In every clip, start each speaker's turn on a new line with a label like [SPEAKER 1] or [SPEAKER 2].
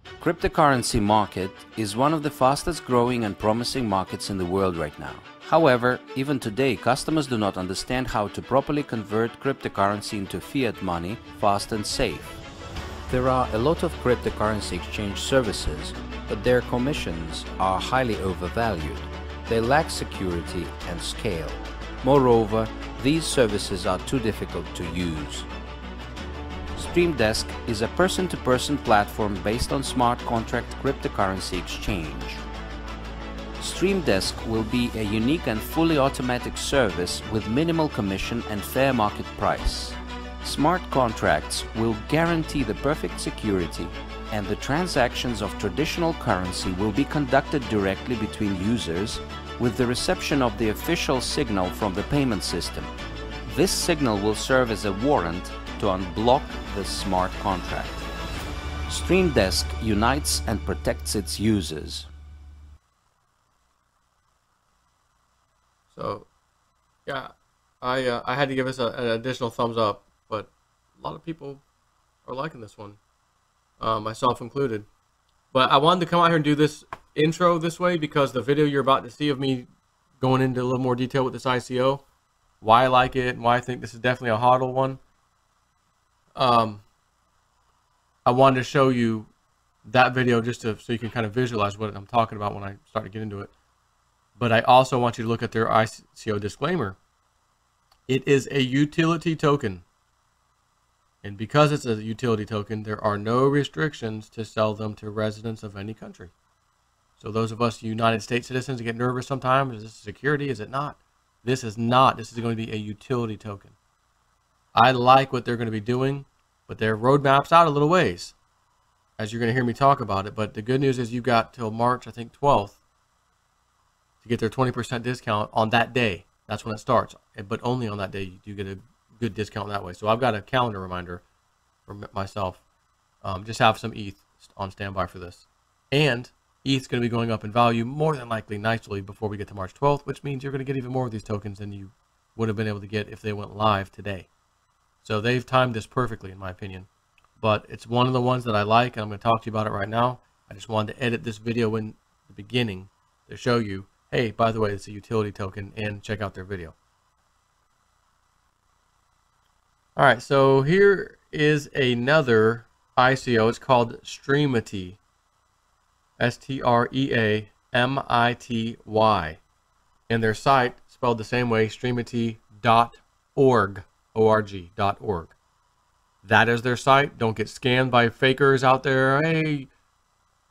[SPEAKER 1] Cryptocurrency market is one of the fastest growing and promising markets in the world right now. However, even today, customers do not understand how to properly convert cryptocurrency into fiat money fast and safe. There are a lot of cryptocurrency exchange services, but their commissions are highly overvalued. They lack security and scale. Moreover, these services are too difficult to use. StreamDesk is a person-to-person platform based on smart contract cryptocurrency exchange. StreamDesk will be a unique and fully automatic service with minimal commission and fair market price. Smart contracts will guarantee the perfect security, and the transactions of traditional currency will be conducted directly between users with the reception of the official signal from the payment system. This signal will serve as a warrant to unblock the smart contract. StreamDesk unites and protects its users.
[SPEAKER 2] So, yeah, I had to give us an additional thumbs up, but a lot of people are liking this one, myself included. But I wanted to come out here and do this intro this way because the video you're about to see of me going into a little more detail with this ICO, why I like it, and why I think this is definitely a hodl one. I wanted to show you that video just so you can kind of visualize what I'm talking about when I start to get into it. But I also want you to look at their ICO disclaimer. It is a utility token. And because it's a utility token, there are no restrictions to sell them to residents of any country. So those of us United States citizens get nervous sometimes. Is this security? Is it not? This is not. This is going to be a utility token. I like what they're going to be doing, but their roadmap's out a little ways, as you're going to hear me talk about it. But the good news is you've got till March, I think, 12th to get their 20% discount on that day. That's when it starts. But only on that day you do get a good discount that way. So I've got a calendar reminder for myself. Just have some ETH on standby for this. And ETH's going to be going up in value more than likely nicely before we get to March 12th, which means you're going to get even more of these tokens than you would have been able to get if they went live today. So they've timed this perfectly, in my opinion. But it's one of the ones that I like, and I'm going to talk to you about it right now. I just wanted to edit this video in the beginning to show you, hey, by the way, it's a utility token, and check out their video. All right, so here is another ICO. It's called STREAMITY. STREAMITY. And their site, spelled the same way, streamity.org. org.org. That is their site. Don't get scammed by fakers out there. Hey,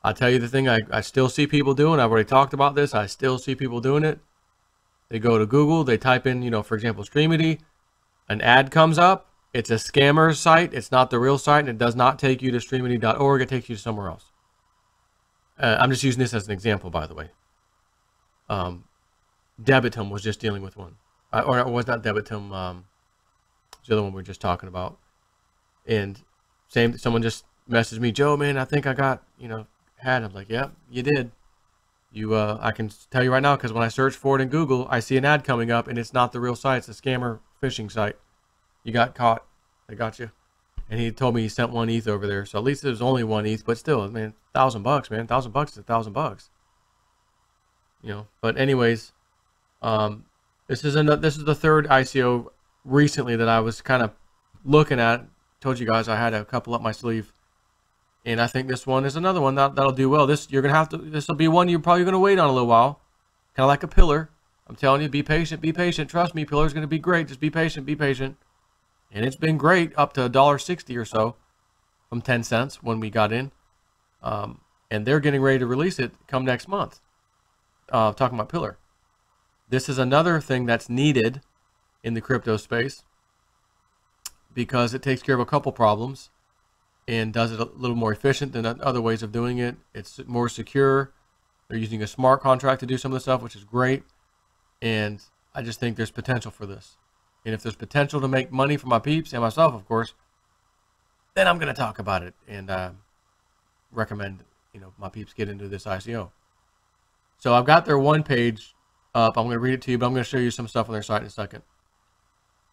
[SPEAKER 2] I'll tell you the thing I still see people doing. I've already talked about this. I still see people doing it. They go to Google. They type in, for example, STREAMITY. An ad comes up. It's a scammer site. It's not the real site, and it does not take you to streamity.org. It takes you to somewhere else. I'm just using this as an example, by the way. Debitum was just dealing with one. Or it was not Debitum. The other one we were just talking about. And someone just messaged me, Joe, man, I think I got, had. I'm like, yeah, you did. I can tell you right now, because when I search for it in Google, I see an ad coming up, and it's not the real site. It's a scammer phishing site. You got caught. They got you. And he told me he sent 1 ETH over there. So at least it was only 1 ETH, but still, man, $1,000, man. $1,000 is $1,000. But anyways, this is the third ICO recently that I was kind of looking at. Told you guys I had a couple up my sleeve, and I think this one is another one that'll do well. This will be one you're probably gonna wait on a little while, kind of like a pillar. I'm telling you, be patient, be patient. Trust me, pillar's gonna be great. Just be patient, be patient. And it's been great up to $1.60 or so from 10 cents when we got in, and they're getting ready to release it come next month. Talking about pillar, this is another thing that's needed in the crypto space because it takes care of a couple problems and does it a little more efficient than other ways of doing it. It's more secure. They're using a smart contract to do some of the stuff, which is great. And I just think there's potential for this. And if there's potential to make money for my peeps and myself, of course, then I'm going to talk about it and recommend, my peeps get into this ICO. So I've got their one page up. I'm going to read it to you, but I'm going to show you some stuff on their site in a second.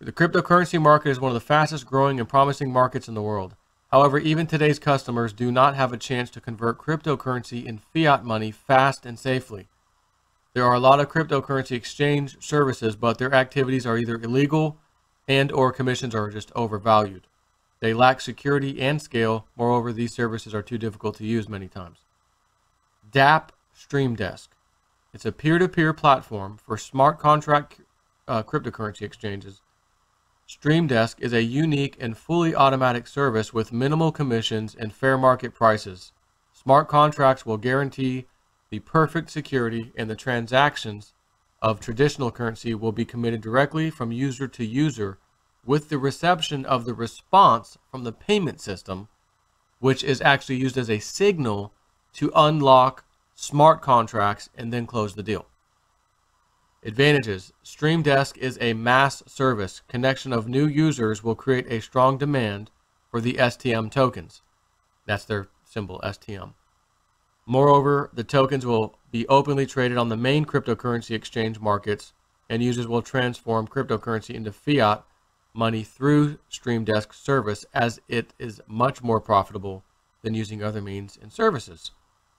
[SPEAKER 2] The cryptocurrency market is one of the fastest growing and promising markets in the world. However, even today's customers do not have a chance to convert cryptocurrency in fiat money fast and safely. There are a lot of cryptocurrency exchange services, but their activities are either illegal and or commissions are just overvalued. They lack security and scale. Moreover, these services are too difficult to use many times. DApp Stream Desk. It's a peer-to-peer platform for smart contract cryptocurrency exchanges. Stream Desk is a unique and fully automatic service with minimal commissions and fair market prices. Smart contracts will guarantee the perfect security, and the transactions of traditional currency will be committed directly from user to user with the reception of the response from the payment system, which is actually used as a signal to unlock smart contracts and then close the deal. Advantages. Stream Desk is a mass service. Connection of new users will create a strong demand for the STM tokens. That's their symbol, STM. Moreover, the tokens will be openly traded on the main cryptocurrency exchange markets, and users will transform cryptocurrency into fiat money through Stream Desk service, as it is much more profitable than using other means and services.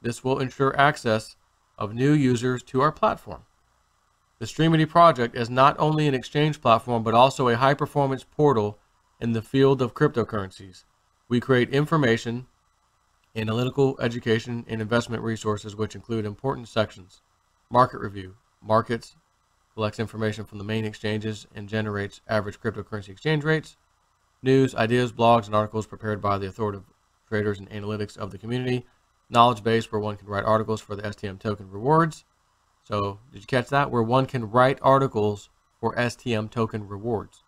[SPEAKER 2] This will ensure access of new users to our platform. The STREAMITY project is not only an exchange platform, but also a high-performance portal in the field of cryptocurrencies. We create information, analytical, education, and investment resources, which include important sections. Market review. Markets collects information from the main exchanges and generates average cryptocurrency exchange rates. News, ideas, blogs, and articles prepared by the authoritative traders and analytics of the community. Knowledge base, where one can write articles for the STM token rewards. So, did you catch that? Where one can write articles for STM token rewards.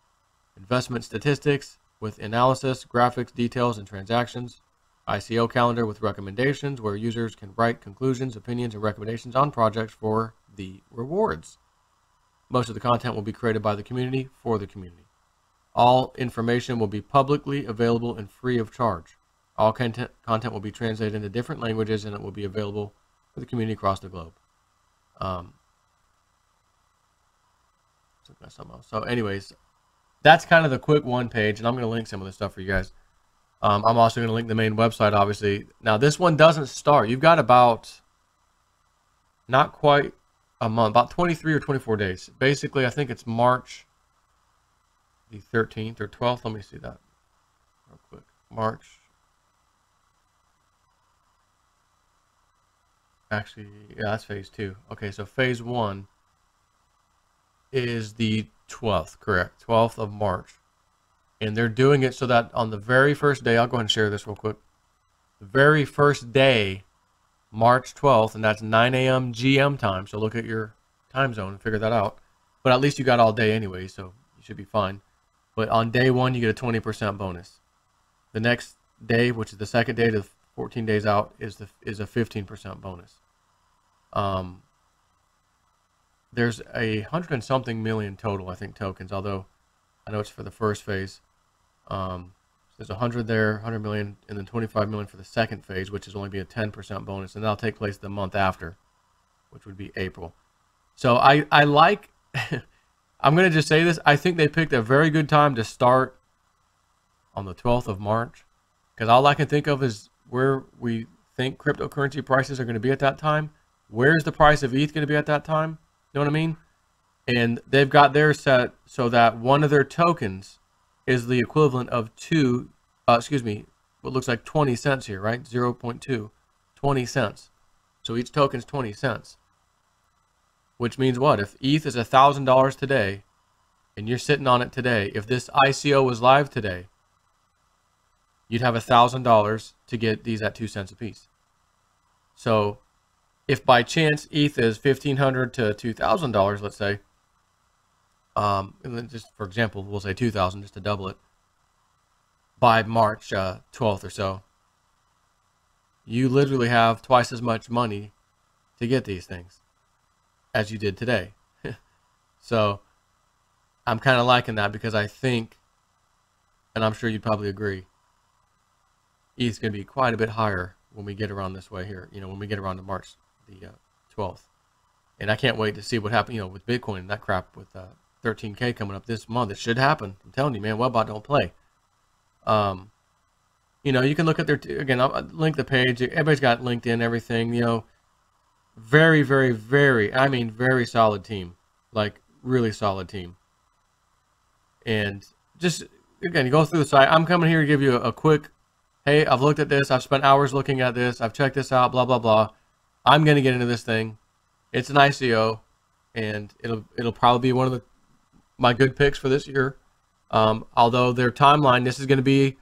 [SPEAKER 2] Investment statistics with analysis, graphics, details, and transactions. ICO calendar with recommendations, where users can write conclusions, opinions, and recommendations on projects for the rewards. Most of the content will be created by the community for the community. All information will be publicly available and free of charge. All content will be translated into different languages, and it will be available for the community across the globe. So anyways, that's kind of the quick one page, and I'm going to link some of this stuff for you guys. I'm also going to link the main website, obviously. Now, this one doesn't start. You've got about not quite a month, about 23 or 24 days. Basically, I think it's March the 13th or 12th. Let me see that real quick. March. Actually, yeah, that's phase 2. Okay, so phase 1 is the 12th, correct? 12th of March. And they're doing it so that on the very first day, I'll go ahead and share this real quick. The very first day, March 12th, and that's 9 a.m. GM time. So look at your time zone and figure that out. But at least you got all day anyway, so you should be fine. But on day 1, you get a 20% bonus. The next day, which is the second day to 14 days out, is a 15% bonus. There's 100 and something million total, I think, tokens, although I know it's for the first phase. There's 100 there, 100 million, and then 25 million for the second phase, which is only be a 10% bonus, and that'll take place the month after, which would be April. So I like, I'm going to just say this, I think they picked a very good time to start on the 12th of March, because all I can think of is where we think cryptocurrency prices are going to be at that time. Where's the price of ETH going to be at that time? You know what I mean? And they've got theirs set so that one of their tokens is the equivalent of what looks like 20 cents here, right? 0.2, 20 cents. So each token is 20 cents. Which means what? If ETH is $1,000 today, and you're sitting on it today, if this ICO was live today, you'd have $1,000 to get these at 2 cents a piece. So if by chance ETH is $1,500 to $2,000, let's say, and then just for example, we'll say 2,000 just to double it, by March 12th or so, you literally have twice as much money to get these things as you did today. So I'm kind of liking that, because I think, and I'm sure you'd probably agree, ETH's going to be quite a bit higher when we get around this way here, when we get around to March the 12th. And I can't wait to see what happens, with Bitcoin and that crap with 13K coming up this month. It should happen. I'm telling you, man, Webbot don't play. You know, you can look at their, again, I'll link the page. Everybody's got LinkedIn, everything, you know, very, very, very, I mean, very solid team, like really solid team. And just, again, you go through the site. I'm coming here to give you a quick, hey, I've looked at this. I've spent hours looking at this. I've checked this out, blah, blah, blah. I'm going to get into this thing. It's an ICO, and it'll probably be one of my good picks for this year. Although their timeline, this is going to be,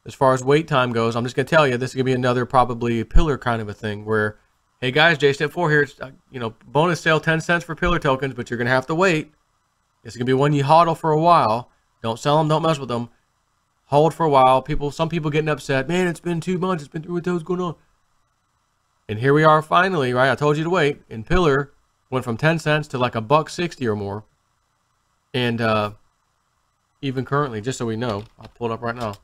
[SPEAKER 2] as far as wait time goes, I'm just going to tell you, this is going to be another probably pillar kind of a thing where, hey guys, Step 4 here, it's, you know, bonus sale 10 cents for pillar tokens, but you're going to have to wait. It's going to be one you hodl for a while. Don't sell them, don't mess with them. Hold for a while. Some people getting upset. Man, it's been 2 months. It's been what the hell's going on? And here we are finally, right? I told you to wait. And pillar went from 10 cents to like $1.60 or more. And even currently, just so we know, I'll pull it up right now.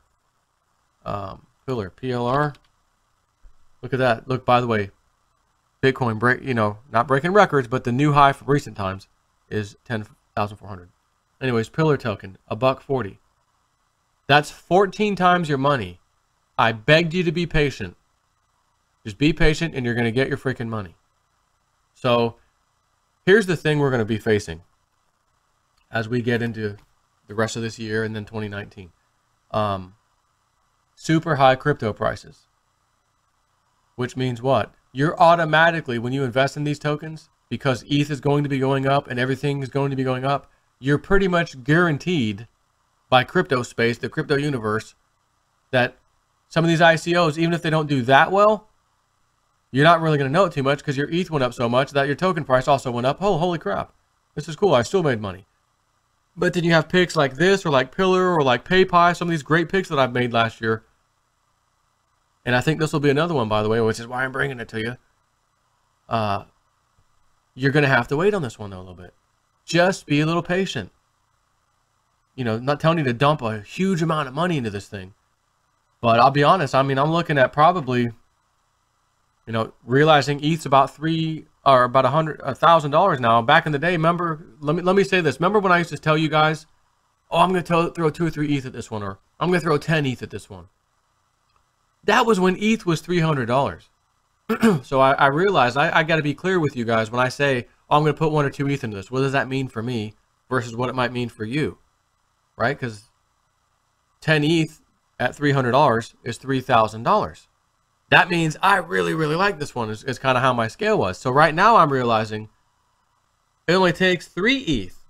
[SPEAKER 2] Pillar, PLR. Look at that. Look, by the way, Bitcoin not breaking records, but the new high from recent times is 10,400. Anyways, pillar token, $1.40. That's 14 times your money. I begged you to be patient. Just be patient and you're going to get your freaking money. So here's the thing we're going to be facing as we get into the rest of this year and then 2019. Super high crypto prices. Which means what? You're automatically, when you invest in these tokens, because ETH is going to be going up and everything is going to be going up, you're pretty much guaranteed by crypto space, the crypto universe, that some of these ICOs, even if they don't do that well, you're not really going to know it too much because your ETH went up so much that your token price also went up. Oh, holy crap. This is cool. I still made money. But then you have picks like this or like Pillar or like PayPal, some of these great picks that I've made last year. And I think this will be another one, by the way, which is why I'm bringing it to you. You're going to have to wait on this one, though, a little bit. Just be a little patient. You know, not telling you to dump a huge amount of money into this thing. But I'll be honest, I mean, I'm looking at probably, you know, realizing ETH's about $1,000 now. Back in the day, remember, let me say this. Remember when I used to tell you guys, oh, I'm going to throw 2 or 3 ETH at this one, or I'm going to throw 10 ETH at this one. That was when ETH was $300. So I realized I got to be clear with you guys when I say, oh, I'm going to put 1 or 2 ETH into this. What does that mean for me versus what it might mean for you, right? Because 10 ETH at $300 is $3,000. That means I really, really like this one is kind of how my scale was. So right now I'm realizing it only takes 3 ETH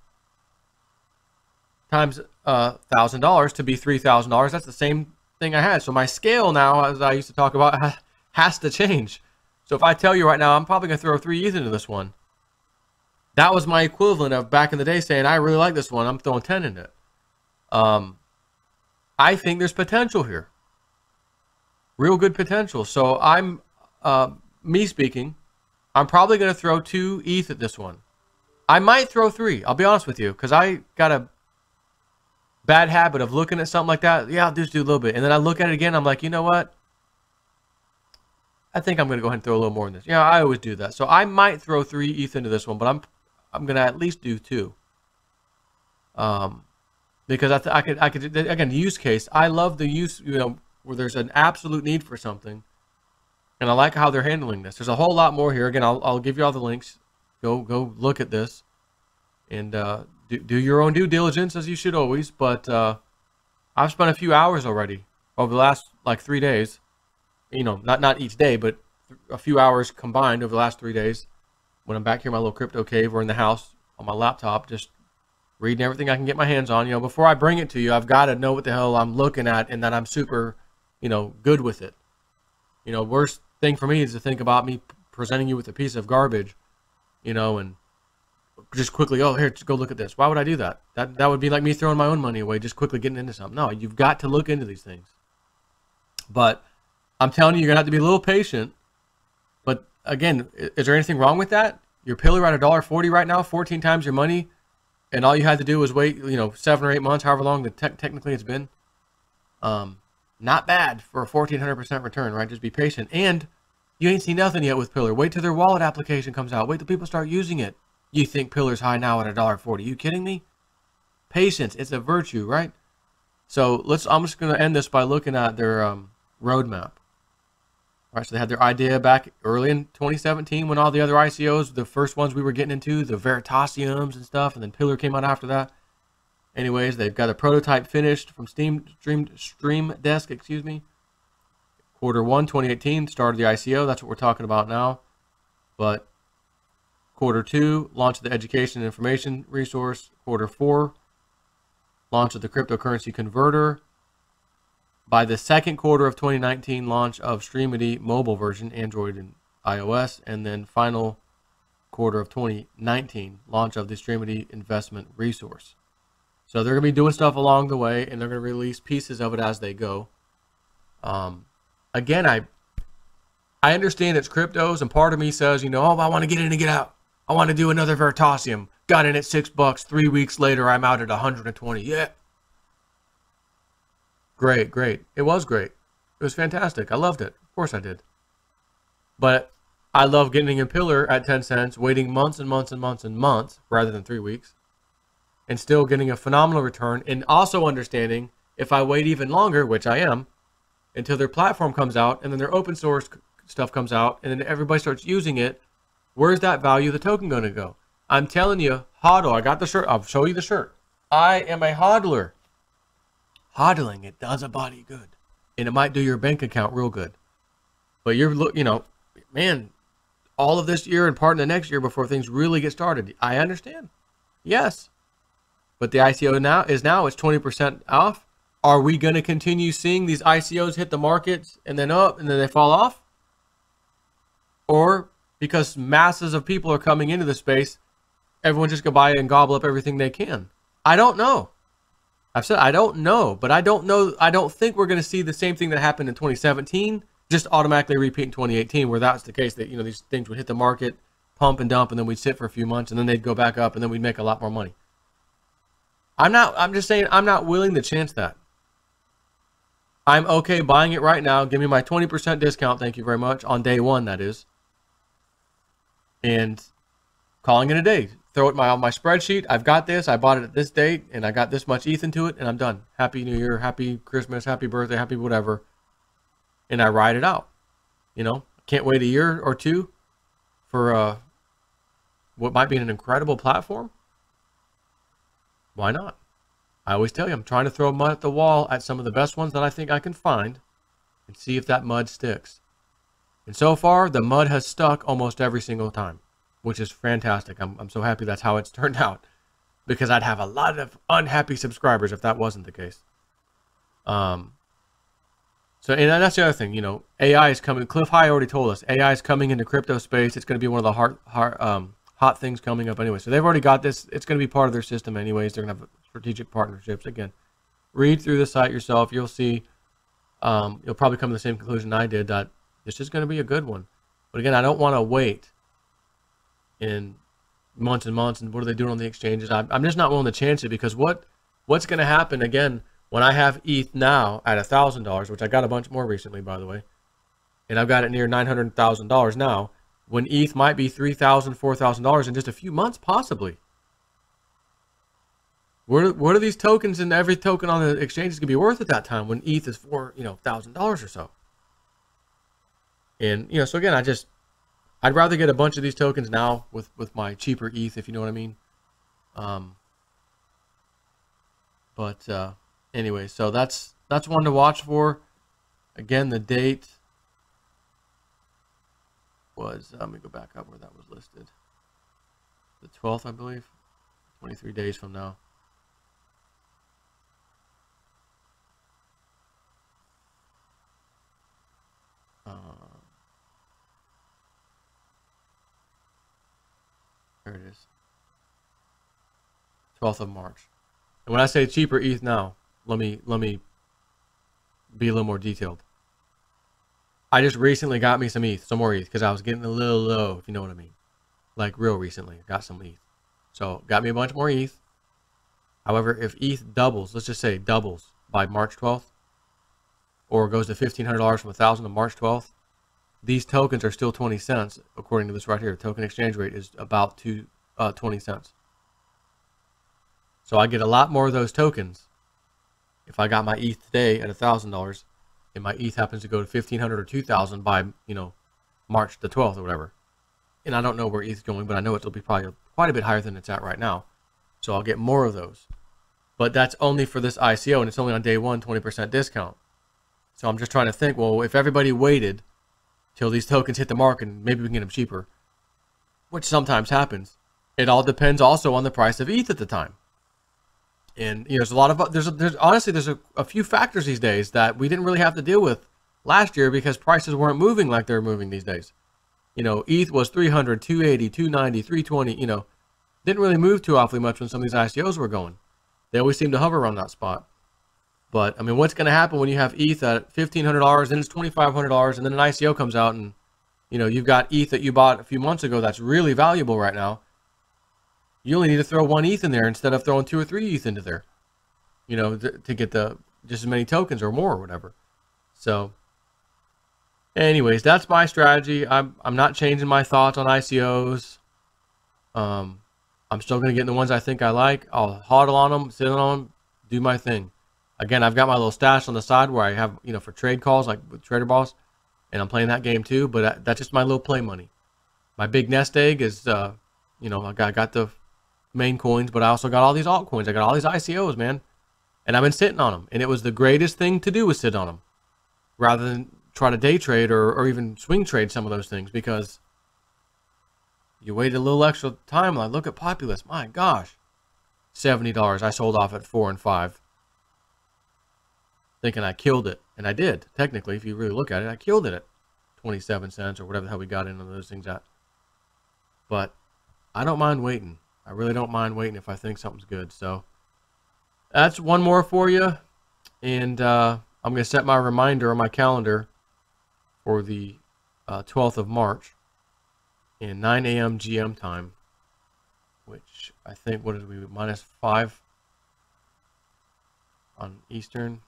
[SPEAKER 2] times $1,000 to be $3,000. That's the same thing I had. So my scale now, as I used to talk about, has to change. So if I tell you right now, I'm probably going to throw 3 ETH into this one. That was my equivalent of back in the day saying, I really like this one. I'm throwing 10 in it. I think there's potential here. Real good potential. So I'm, me speaking, I'm probably going to throw 2 ETH at this one. I might throw 3. I'll be honest with you, because I got a bad habit of looking at something like that. Yeah, I'll just do a little bit. And then I look at it again. I'm like, you know what? I think I'm going to go ahead and throw a little more in this. Yeah, I always do that. So I might throw 3 ETH into this one, but I'm going to at least do 2. Because I could again, the use case. I love the use, you know, where there's an absolute need for something. And I like how they're handling this. There's a whole lot more here. Again, I'll give you all the links. Go look at this. And do your own due diligence, as you should always. But I've spent a few hours already over the last like 3 days. You know, not each day, but a few hours combined over the last 3 days. When I'm back here in my little crypto cave or in the house on my laptop, just reading everything I can get my hands on. You know, before I bring it to you, I've got to know what the hell I'm looking at and that I'm super, you know, good with it. You know, worst thing for me is to think about me presenting you with a piece of garbage, you know, and just quickly, oh, here, just go look at this. Why would I do that? That would be like me throwing my own money away, just quickly getting into something. No, you've got to look into these things. But I'm telling you, you're going to have to be a little patient. But again, is there anything wrong with that? Your pillar at $1.40 right now, 14 times your money, and all you had to do was wait, you know, 7 or 8 months, however long technically it's been. Not bad for a 1,400% return, right? Just be patient. And you ain't seen nothing yet with Pillar. Wait till their wallet application comes out. Wait till people start using it. You think Pillar's high now at $1.40? You kidding me? Patience, it's a virtue, right? So I'm just going to end this by looking at their roadmap. All right, so they had their idea back early in 2017 when all the other ICOs, the first ones we were getting into, the Veritasiums and stuff, and then Pillar came out after that. Anyways, they've got a prototype finished from Stream Desk, excuse me. Q1 2018 started the ICO. That's what we're talking about now. But Q2, launch of the education and information resource. Q4, launch of the cryptocurrency converter. By the second quarter of 2019, launch of STREAMITY mobile version, Android and iOS. And then final quarter of 2019, launch of the STREAMITY investment resource. So they're going to be doing stuff along the way, and they're going to release pieces of it as they go. Again, I understand it's cryptos, and part of me says, you know, oh, I want to get in and get out. I want to do another Veritasium. Got in at $6. 3 weeks later, I'm out at 120. Yeah. Great, great. It was great. It was fantastic. I loved it. Of course I did. But I love getting in Pillar at 10 cents, waiting months and months and months and months rather than 3 weeks, and still getting a phenomenal return, and also understanding if I wait even longer, which I am, until their platform comes out and then their open source stuff comes out and then everybody starts using it, where's that value of the token going to go? I'm telling you, hodl. I got the shirt. I'll show you the shirt. I am a hodler. Hodling, it does a body good. And it might do your bank account real good. But you know, man, all of this year and part of the next year before things really get started. I understand. Yes. But the ICO it's 20% off. Are we going to continue seeing these ICOs hit the markets and then up and then they fall off? Or because masses of people are coming into the space, everyone's just going to buy it and gobble up everything they can? I don't know. I've said I don't know, but I don't know. I don't think we're going to see the same thing that happened in 2017 just automatically repeat in 2018, where that's the case, that, you know, these things would hit the market, pump and dump, and then we'd sit for a few months and then they'd go back up and then we'd make a lot more money. I'm just saying I'm not willing to chance that. I'm okay buying it right now. Give me my 20% discount. Thank you very much. On day one, that is. And calling it a day. Throw it on my spreadsheet. I've got this. I bought it at this date and I got this much ETH into it and I'm done. Happy New Year, happy Christmas, happy birthday, happy whatever. And I ride it out. You know, can't wait a year or two for what might be an incredible platform. Why not? I always tell you, I'm trying to throw mud at the wall at some of the best ones that I think I can find and see if that mud sticks. And so far, the mud has stuck almost every single time, which is fantastic. I'm so happy that's how it's turned out, because I'd have a lot of unhappy subscribers if that wasn't the case. And that's the other thing, you know, AI is coming. Cliff High already told us AI is coming into crypto space. It's going to be one of the hot things coming up anyway. So they've already got this. It's going to be part of their system anyways. They're going to have strategic partnerships. Again, read through the site yourself. You'll see. You'll probably come to the same conclusion I did, that this is going to be a good one. But again, I don't want to wait in months and months. And what are they doing on the exchanges? I'm just not willing to chance it, because what's going to happen again when I have ETH now at $1,000, which I got a bunch more recently, by the way, and I've got it near $900,000 now, when ETH might be $3,000, $4,000 in just a few months, possibly. What are these tokens, and every token on the exchange is going to be worth at that time when ETH is for, you know, $1,000 or so? And, you know, so again, I'd rather get a bunch of these tokens now with my cheaper ETH, if you know what I mean. Anyway, so that's one to watch for. Again, the date was, let me go back up where that was listed. The 12th, I believe. 23 days from now. There it is. 12th of March. And when I say cheaper ETH now, let me be a little more detailed. I just recently got me some ETH, some more ETH, because I was getting a little low, if you know what I mean. Like real recently, got some ETH. So got me a bunch more ETH. However, if ETH doubles, let's just say doubles by March 12th, or goes to $1,500 from $1,000 to March 12th, these tokens are still 20 cents, according to this right here. Token exchange rate is about 20 cents. So I get a lot more of those tokens if I got my ETH today at $1,000 and my ETH happens to go to 1,500 or 2,000 by, you know, March the 12th or whatever. And I don't know where ETH is going, but I know it'll be probably quite a bit higher than it's at right now. So I'll get more of those. But that's only for this ICO, and it's only on day one, 20% discount. So I'm just trying to think, well, if everybody waited till these tokens hit the market, and maybe we can get them cheaper, which sometimes happens. It all depends also on the price of ETH at the time. And you know, there's a lot of honestly there's a few factors these days that we didn't really have to deal with last year because prices weren't moving like they're moving these days. You know, ETH was 300, 280, 290, 320. You know, didn't really move too awfully much when some of these ICOs were going. They always seem to hover around that spot. But I mean, what's going to happen when you have ETH at $1,500, then it's $2,500, and then an ICO comes out, and you know you've got ETH that you bought a few months ago that's really valuable right now. You only need to throw 1 ETH in there instead of throwing 2 or 3 ETH into there, you know, to get the just as many tokens or more or whatever. So, anyways, that's my strategy. I'm not changing my thoughts on ICOs. I'm still going to get in the ones I think I like. I'll hodl on them, sit on them, do my thing. Again, I've got my little stash on the side where I have, you know, for trade calls like with Trader Boss, and I'm playing that game too. But that's just my little play money. My big nest egg is, you know, I got the main coins, but I also got all these altcoins. I got all these ICOs, man, and I've been sitting on them. And it was the greatest thing to do was sit on them, rather than try to day trade or even swing trade some of those things, because you waited a little extra time. Like, look at Populous, my gosh, $70. I sold off at 4 and 5. Thinking I killed it, and I did. Technically, if you really look at it, I killed it at 27 cents or whatever the hell we got into those things at. But I don't mind waiting. I really don't mind waiting if I think something's good. So that's one more for you, and I'm going to set my reminder on my calendar for the 12th of March in 9 a.m. GM time, which I think, what is we, -5 on Eastern.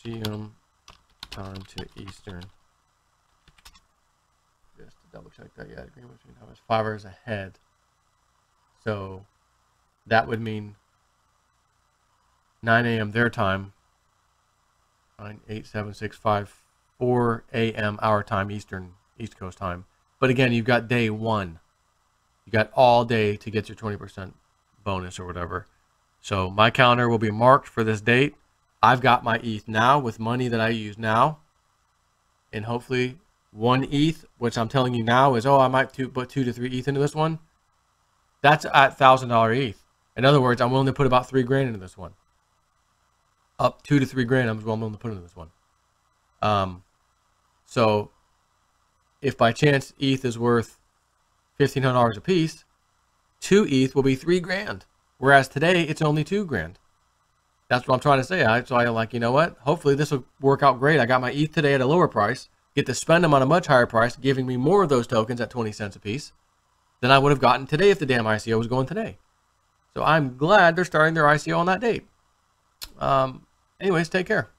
[SPEAKER 2] GM time to Eastern. Just to double check that. Yeah, agreement between time is 5 hours ahead. So that would mean 9 a.m. their time. 9, 8, 7, 6, 5, 4 a.m. our time, Eastern, East Coast time. But again, you've got day one. You got all day to get your 20% bonus or whatever. So my calendar will be marked for this date. I've got my ETH now with money that I use now. And hopefully 1 ETH, which I'm telling you now is, oh, I might put 2 to 3 ETH into this one. That's at $1,000 ETH. In other words, I'm willing to put about 3 grand into this one. Up 2 to 3 grand, I'm willing to put into this one. So if by chance ETH is worth $1,500 a piece, 2 ETH will be 3 grand. Whereas today, it's only 2 grand. That's what I'm trying to say. So I'm like, you know what? Hopefully this will work out great. I got my ETH today at a lower price, get to spend them on a much higher price, giving me more of those tokens at 20 cents a piece than I would have gotten today if the damn ICO was going today. So I'm glad they're starting their ICO on that date. Anyways, take care.